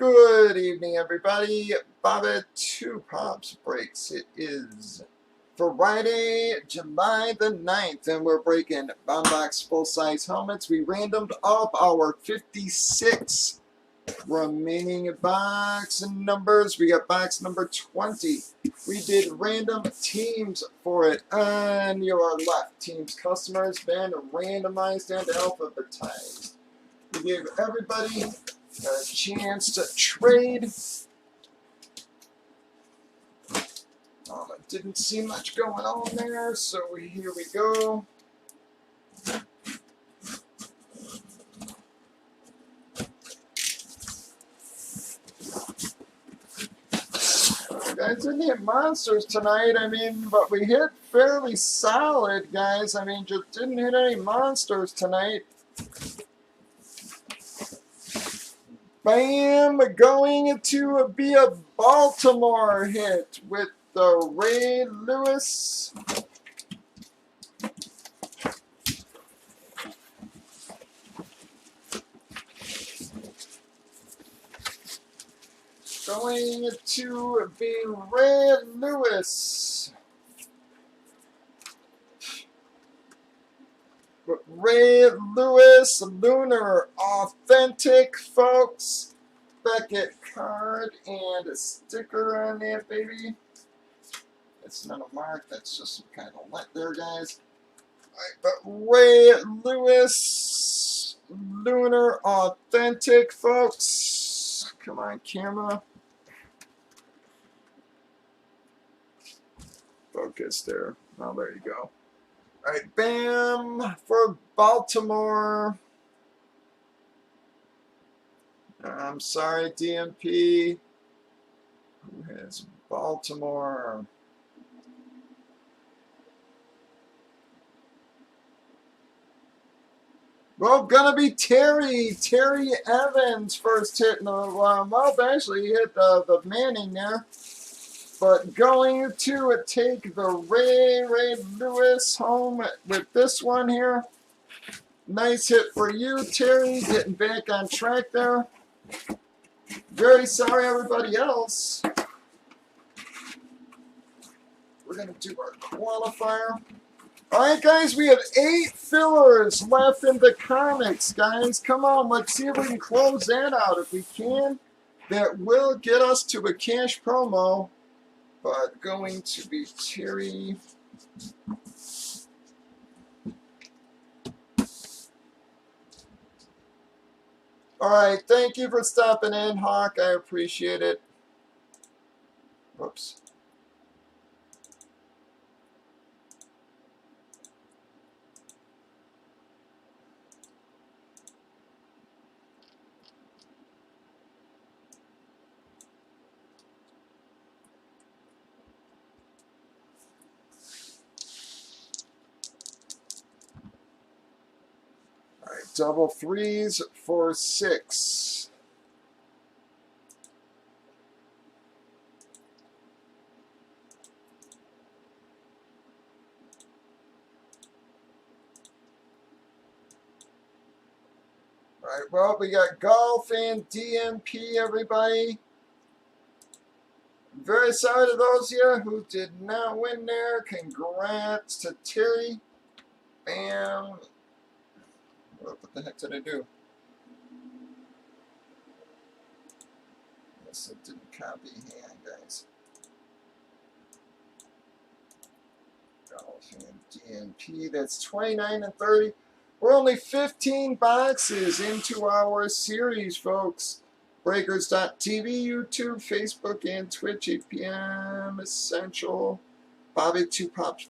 Good evening, everybody. Bobby Two Pops breaks. It is Friday, July the 9th, and we're breaking Bombox full-size helmets. We randomed up our 56 remaining box numbers. We got box number 20. We did random teams for it. On your left, teams customers been randomized and alphabetized. We gave everybody a chance to trade. It didn't seem much going on there, so here we go. Guys, didn't hit monsters tonight. But we hit fairly solid, guys. Just didn't hit any monsters tonight. Bam! Going to be a Baltimore hit with the Ray Lewis. Going to be Ray Lewis. Ray Lewis, Lunar, authentic, folks. Beckett card and a sticker on that, baby. It's not a mark, that's just some kind of let there, guys. Alright, but Ray Lewis, Lunar, authentic, folks. Come on, camera. Focus there. Oh, there you go. Alright, bam, for Baltimore. I'm sorry, DMP. Who has Baltimore? Well, gonna be Terry Evans first hit in the, well, actually he hit the Manning there. But going to take the Ray Lewis home with this one here. Nice hit for you, Terry. Getting back on track there. Very sorry, everybody else. We're going to do our qualifier. Alright, guys, we have 8 fillers left in the comics, guys. Come on, let's see if we can close that out. If we can, that will get us to a cash promo. But going to be Terry. Alright, thank you for stopping in, Hawk. I appreciate it. Whoops. Double threes for 6. All right, well, we got golf and DMP, everybody. Very sorry to those of you who did not win there. Congrats to Terry. Bam. What the heck did I do? Guess it didn't copy hand, guys. Golf and DNP, that's 29 and 30. We're only 15 boxes into our series, folks. Breakers.tv, YouTube, Facebook, and Twitch, 8 p.m. Essential. Bobby Two Pops.